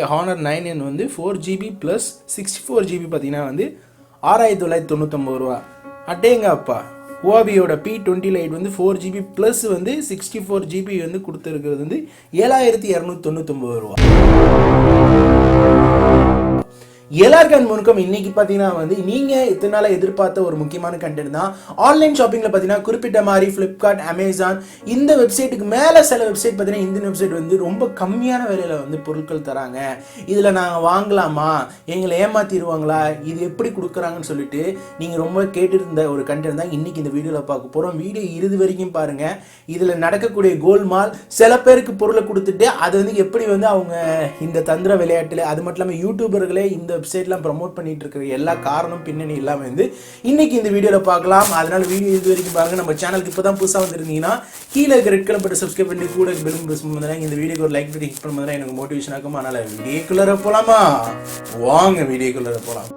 Honour 9N வந்து 4GB plus 64GB பார்த்தீங்கன்னா வந்து 6999 ரூபா. அட்டேங்க அப்பா, ஓவியோட P20 லைட் வந்து 4GB ப்ளஸ் வந்து 64GB வந்து கொடுத்துருக்கிறது வந்து 7299 ரூபா. எல்லாருக்கும் முன்னுக்கும் இன்னைக்கு பார்த்தீங்கன்னா வந்து நீங்கள் இத்தனை நாளாக எதிர்பார்த்த ஒரு முக்கியமான கண்டென்ட் தான். ஆன்லைன் ஷாப்பிங்கில் பார்த்தீங்கன்னா குறிப்பிட்ட மாதிரி ஃப்ளிப்கார்ட், அமேசான் இந்த வெப்சைட்டுக்கு மேலே சில வெப்சைட் பார்த்தீங்கன்னா இந்தியன் வெப்சைட் வந்து ரொம்ப கம்மியான விலையில் வந்து பொருட்கள் தராங்க. இதில் நாங்கள் வாங்கலாமா, எங்களை ஏமாற்றிடுவாங்களா, இது எப்படி கொடுக்குறாங்கன்னு சொல்லிட்டு நீங்கள் ரொம்ப கேட்டுருந்த ஒரு கண்டென்ட் தான் இன்னைக்கு இந்த வீடியோவில் பார்க்க போகிறோம். வீடியோ இறுதி வரைக்கும் பாருங்கள். இதில் நடக்கக்கூடிய கோல்மால் சில பேருக்கு பொருளை கொடுத்துட்டு அது வந்து எப்படி வந்து அவங்க இந்த தந்திர விளையாட்டில், அது மட்டும் இல்லாமல் யூடியூபர்களே இந்த வெப்சைட்லாம் ப்ரமோட் பண்ணிட்டு இருக்கிற எல்லா காரணம் பின்னணி எல்லாமே வந்து இன்னைக்கு இந்த வீடியோவில் பார்க்கலாம். அதனால வீடியோ இது வரைக்கும் பாருங்க. நம்ம சேனலுக்கு இப்போ தான் புதுசாக வந்திருந்தீங்கன்னா கீழே இருக்க ரெட் கலர் பட்டன் சப்ஸ்கிரைப் பண்ணி கூட பெல் பிரஸ் பண்ணுங்க. இந்த வீடியோக்கு ஒரு லைக் பண்ணி ஹிட் பண்ணும்போது எனக்கு மோட்டிவேஷன் ஆகும். அதனால வீடியோக்குள்ளே போகலாமா? வாங்க வீடியோக்குள்ளே போகலாம்.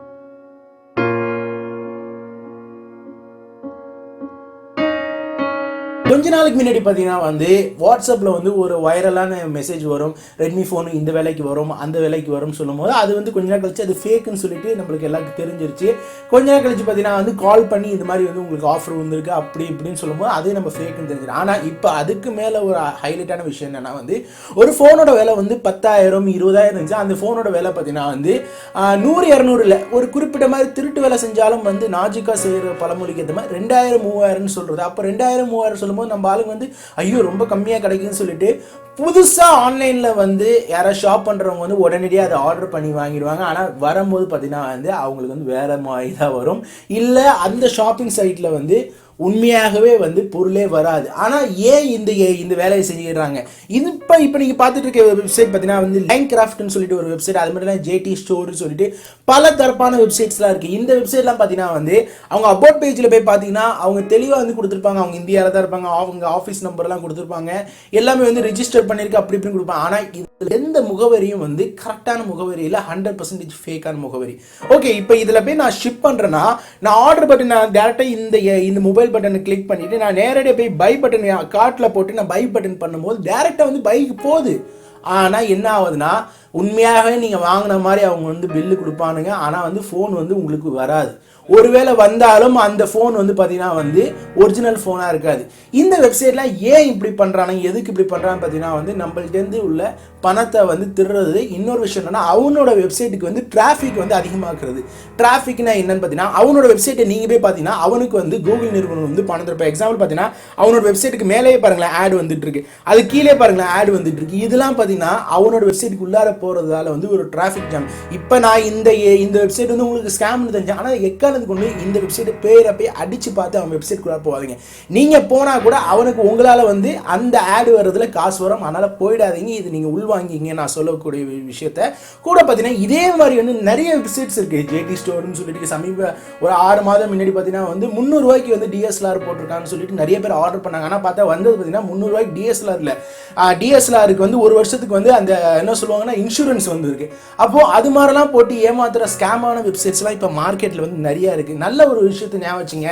கொஞ்ச நாளைக்கு முன்னாடி பார்த்தீங்கன்னா வந்து வாட்ஸ்அப்பில் வந்து ஒரு வைரலான மெசேஜ் வரும். ரெட்மி ஃபோன் இந்த வேலைக்கு வரும், அந்த வேலைக்கு வரும்னு சொல்லும்போது அது வந்து கொஞ்ச நாள் கழிச்சு அது ஃபேக்குன்னு சொல்லிட்டு நம்மளுக்கு எல்லாருக்கும் தெரிஞ்சிருச்சு. கொஞ்ச நாள் கழிச்சு பார்த்தீங்கன்னா வந்து கால் பண்ணி இந்த மாதிரி வந்து உங்களுக்கு ஆஃபர் வந்திருக்கு அப்படி இப்படின்னு சொல்லும்போது அதே நம்ம ஃபேக்குன்னு தெரிஞ்சிடும். ஆனால் இப்போ அதுக்கு மேலே ஒரு ஹைலைட்டான விஷயம் என்னன்னா வந்து ஒரு ஃபோனோட விலை வந்து 10,000 20,000 இருந்துச்சு. அந்த ஃபோனோட விலை பார்த்தீங்கன்னா வந்து 100 200 இல்லை, ஒரு குறிப்பிட்ட மாதிரி திருட்டு வேலை செஞ்சாலும் வந்து நாஜிக்கா செய்கிற பழமொழிக்கு ஏற்ற மாதிரி 2000 3000 சொல்கிறது. அப்போ 2000 3000 சொல்லும்போது நம்ம ஆளுங்க வந்து ஐயோ ரொம்ப கம்மியாக கிடைக்குன்னு சொல்லிட்டு புதுசாக ஆன்லைனில் வந்து யாராவது ஷாப் பண்ணுறவங்க வந்து உடனடியாக அதை ஆர்டர் பண்ணி வாங்கிடுவாங்க. ஆனால் வரும்போது பார்த்தீங்கன்னா வந்து அவங்களுக்கு வந்து வேறு மாதிரி தான் வரும். இல்லை அந்த ஷாப்பிங் சைட்டில் வந்து உண்மையாகவே வந்து பொருளே வராது. ஆனால் ஏன் இந்த வேலையை செஞ்சுக்கிறாங்க? இது இப்போ நீங்கள் பார்த்துட்டு இருக்க வெப்சைட் பார்த்தீங்கன்னா வந்து லைன்கிராஃப்ட்னு சொல்லிட்டு ஒரு வெப்சைட், அது மட்டும் இல்லை ஜேடி ஸ்டோர்னு சொல்லிட்டு பல தரப்பான வெப்சைட்ஸ்லாம் இருக்குது. இந்த வெப்சைட்லாம் பார்த்தீங்கன்னா வந்து அவங்க அபவுட் பேஜில் போய் பார்த்தீங்கன்னா அவங்க தெளிவாக வந்து கொடுத்துருப்பாங்க. அவங்க இந்தியாவில் தான் இருப்பாங்க, அவங்க ஆஃபீஸ் நம்பர்லாம் கொடுத்துருப்பாங்க, எல்லாமே வந்து ரிஜிஸ்டர் பண்ணியிருக்கு அப்படி இப்படின்னு கொடுப்பாங்க. ஆனால் இதில் எந்த முகவரியும் வந்து கரெக்டான முகவரி இல்லை, 100% ஃபேக்கான முகவரி. ஓகே, இப்போ இதில் போய் நான் ஷிப் பண்ணுறேன்னா நான் ஆர்டர் பட்டன் நான் டேரெக்டாக இந்த மொபைல் பட்டனை கிளிக் பண்ணிட்டு நான் நேரடியாக போய் பை பட்டன் கார்ட்டில் போட்டு நான் பை பட்டன் பண்ணும்போது டேரெக்டாக வந்து பைக்கு போகுது. ஆனால் என்ன ஆகுதுன்னா உண்மையாகவே நீங்கள் வாங்கின மாதிரி அவங்க வந்து பில்லு கொடுப்பானுங்க. ஆனால் வந்து ஃபோன் வந்து உங்களுக்கு வராது. ஒருவேளை வந்தாலும் அந்த ஃபோன் வந்து பார்த்தீங்கன்னா வந்து ஒரிஜினல் ஃபோனாக இருக்காது. இந்த வெப்சைட்லாம் ஏன் இப்படி பண்ணுறானுங்க, எதுக்கு இப்படி பண்ணுறான்னு பார்த்தீங்கன்னா வந்து நம்மள்டேருந்து உள்ள பணத்தை வந்து திருடுறது. இன்னொரு விஷயம் என்னன்னா அவனோட வெப்சைட்டுக்கு வந்து டிராஃபிக் வந்து அதிகமாக்குறது. டிராஃபிக்னா என்னன்னு பார்த்தீங்கன்னா அவனோட வெப்சைட்டை நீங்கள் போய் பார்த்தீங்கன்னா அவனுக்கு வந்து கூகுள் நிறுவனம் வந்து பணம் தரும். இப்போ எக்ஸாம்பிள் பார்த்தீங்கன்னா அவனோட வெப்சைட்டுக்கு மேலேயே பாருங்களேன் ஆட் வந்துட்டு இருக்கு, அது கீழே பாருங்களேன் ஆட் வந்துட்டு இருக்கு. இதெல்லாம் பார்த்தீங்கன்னா அவனோட வெப்சைட்டுக்கு உள்ளார போகிறதால வந்து ஒரு டிராஃபிக் ஜாம். இப்போ நான் இந்த வெப்சைட் வந்து உங்களுக்கு ஸ்கேம்னு தெரிஞ்சேன். ஆனால் எக்கான கொண்டு இந்த வெப்சைட் பேரை போய் அடிச்சு பார்த்து அவன் வெப்சைட் கூட போகாதீங்க. நீங்க போனா கூட அவனுக்கு உங்களால வந்து அந்த ஆட் வர்றதுல காசு வரும். அதனால போயிடாதீங்க. இது நீங்க உள்வாங்கிங்க. நான் சொல்லக்கூடிய விஷயத்த கூட பார்த்தீங்கன்னா இதே மாதிரி வந்து நிறைய வெப்சைட்ஸ் இருக்கு. ஜேடி ஸ்டோர்னு சொல்லிட்டு சமீப ஒரு 6 மாதம் முன்னாடி பார்த்தீங்கன்னா வந்து 300 ரூபாய்க்கு வந்து DSLR போட்டிருக்கான்னு சொல்லிட்டு நிறைய பேர் ஆர்டர் பண்ணாங்க. ஆனால் பார்த்தா வந்தது பார்த்தீங்கன்னா 300 ரூபாய்க்கு DSLR இல்லை, DSLRக்கு வந்து ஒரு வருஷத்துக்கு வந்து அந்த என்ன சொல்லுவாங்கன்னா இன்சூரன்ஸ் வந்து இருக்கு. அப்போ அது மாதிரிலாம் போட்டு ஏமாத்துற ஸ்கேமான வெப்சைட்ஸ்லாம் இப்போ மார்க்கெட்டில் வந்து நிறைய இருக்கு. நல்ல ஒரு விஷயத்தை ஞாபகம் வச்சுங்க.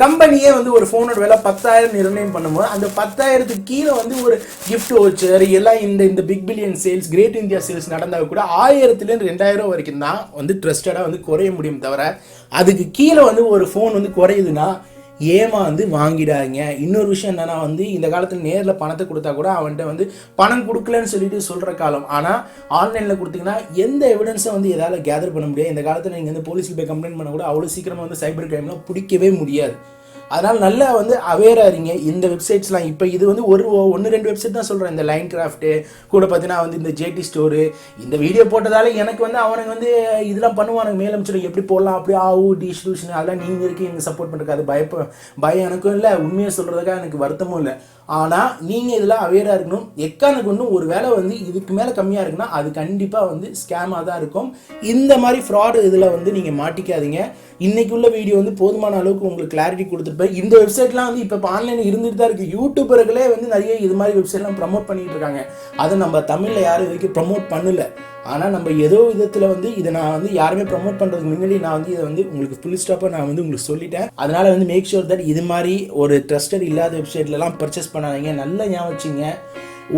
கம்பெனியே வந்து ஒரு ஃபோனோட விலை 10,000 நிர்ணயம் பண்ணும்போது அந்த 10,000க்கு கீழே வந்து ஒரு கிஃப்ட் வவுச்சர் எல்லாம் இந்த big billion sales, great India sales நடந்தால் கூட 1000லேருந்து 2000 வரைக்கும் தான் வந்து ட்ரஸ்டடாக வந்து குறைய முடியும். தவிர அதுக்கு கீழே வந்து ஒரு ஃபோன் வந்து குறையுதுன்னா ஏமாந்து வாங்கிடாதீங்க. இன்னொரு விஷயம் என்னன்னா வந்து இந்த காலத்தில் நேரில் பணத்தை கொடுத்தா கூட அவன்கிட்ட வந்து பணம் கொடுக்கலன்னு சொல்லிட்டு சொல்கிற காலம். ஆனால் ஆன்லைனில் கொடுத்தீங்கன்னா எந்த எவிடன்ஸும் வந்து எதாவது கேதர் பண்ண முடியாது. இந்த காலத்தில் நீங்கள் வந்து போலீஸில் போய் கம்ப்ளைண்ட் பண்ண கூட அவ்வளோ சீக்கிரமாக வந்து சைபர் கிரைம்லாம் பிடிக்கவே முடியாது. அதனால் நல்லா வந்து அவேராக இருங்க. இந்த வெப்சைட்ஸ்லாம் இப்போ இது வந்து 1-2 வெப்சைட் தான் சொல்கிறேன். இந்த லைன்கிராஃப்ட்டு கூட பார்த்தீங்கன்னா வந்து இந்த ஜேடி ஸ்டோரு. இந்த வீடியோ போட்டதால எனக்கு வந்து அவனுக்கு வந்து இதெல்லாம் பண்ணுவானுங்க, மேலும் சொல்லி எப்படி போடலாம் அப்படி டிஸ்ட்ரிபியூஷன் அதெல்லாம் நீங்கள் இருக்கு எனக்கு சப்போர்ட் பண்ணுறது. அது பயம் எனக்கும் இல்லை, உண்மையை சொல்கிறதுக்காக எனக்கு வருத்தமும் இல்லை. ஆனால் நீங்கள் இதெல்லாம் அவேராக இருக்கணும். எக்கானுக்கு ஒன்றும் ஒரு வேலை வந்து இதுக்கு மேலே கம்மியாக இருக்குன்னா அது கண்டிப்பாக வந்து ஸ்கேமாக தான் இருக்கும். இந்த மாதிரி ஃப்ராடு இதில் வந்து நீங்கள் மாட்டிக்காதீங்க. இன்னைக்கு உள்ள வீடியோ வந்து போதுமான அளவுக்கு உங்களுக்கு கிளாரிட்டி கொடுத்துருப்பேன். இந்த வெப்சைட்லாம் வந்து இப்போ ஆன்லைனில் இருந்துட்டு தான் இருக்குது. யூடியூபர்களே வந்து நிறைய இது மாதிரி வெப்சைட்லாம் ப்ரமோட் பண்ணிட்டு இருக்காங்க. அதை நம்ம தமிழில் யாரும் இதுக்கு ப்ரமோட் பண்ணல. ஆனால் நம்ம ஏதோ விதத்தில் வந்து இதை நான் வந்து யாருமே ப்ரமோட் பண்ணுறதுக்கு முன்னாடி நான் வந்து இதை வந்து உங்களுக்கு ஃபுல் ஸ்டாப்பாக நான் வந்து உங்களுக்கு சொல்லிட்டேன். அதனால் வந்து மேக் ஷூர் தட் இது மாதிரி ஒரு ட்ரஸ்டட் இல்லாத வெப்சைட்லலாம் பர்ச்சேஸ் பண்ணாதீங்க. நல்ல ஞாபகம் வச்சுங்க.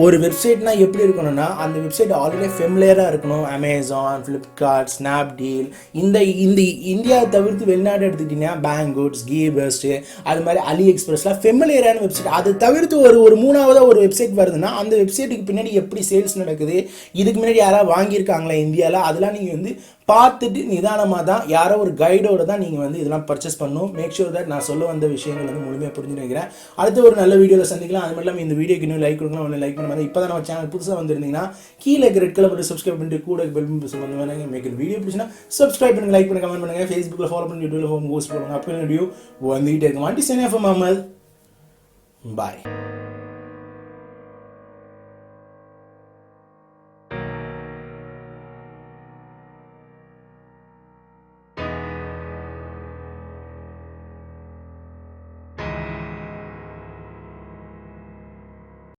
ஒரு வெப்சைட்னா எப்படி இருக்கணும்னா அந்த வெப்சைட் ஆல்ரெடி ஃபெமிலியராக இருக்கணும். அமேசான், ஃப்ளிப்கார்ட், ஸ்னாப்டீல், இந்த இந்த இந்தியாவை தவிர்த்து வெளிநாடு எடுத்துக்கிட்டிங்கன்னா பேங்குட்ஸ், கீபஸ்ட்டு, அது மாதிரி அலி எக்ஸ்பிரஸ்லாம் ஃபெமிலியரான வெப்சைட். அதை தவிர்த்து ஒரு மூணாவதாக ஒரு வெப்சைட் வருதுன்னா அந்த வெப்சைட்டுக்கு பின்னாடி எப்படி சேல்ஸ் நடக்குது, இதுக்கு முன்னாடி யாராவது வாங்கியிருக்காங்களா இந்தியாவில், அதெல்லாம் நீங்கள் வந்து பார்த்துட்டு நிதானமாக தான் யாரோ ஒரு கைடோடு தான் நீங்கள் வந்து இதெல்லாம் பர்ச்சேஸ் பண்ணணும். மேக் ஷூர் தட் நான் சொல்ல வந்த விஷயங்கள் வந்து முழுமையாக புரிஞ்சு நினைக்கிறேன். அடுத்து ஒரு நல்ல வீடியோவில் சந்திக்கலாம். அது மட்டும் இல்லாமல் இந்த வீடியோக்கு இன்னும் லைக் கொடுக்கலாம். ஒன்று லைக் பண்ண மாதிரி இப்போ தான் நம்ம சேனல் புதுசாக வந்திருந்தீங்கன்னா கீழே ரெட் கலர் பண்ணி சப்ஸ்கிரைப் பண்ணிட்டு கூட பெல் பண்ணுவாங்க. மேக் வீடியோ பிடிச்சினா சப்ஸ்கிரைப் பண்ணுங்க, லைக் பண்ணி கமெண்ட் பண்ணுங்கள். ஃபேஸ்புக்கில் ஃபாலோ பண்ணி யூடியூப்ல போஸ்ட் பண்ணுவாங்க. அப்போ வீடியோ வந்துகிட்டே இருக்கும். வாட்டி சேனல் ஃபார் முகமது. பாய்.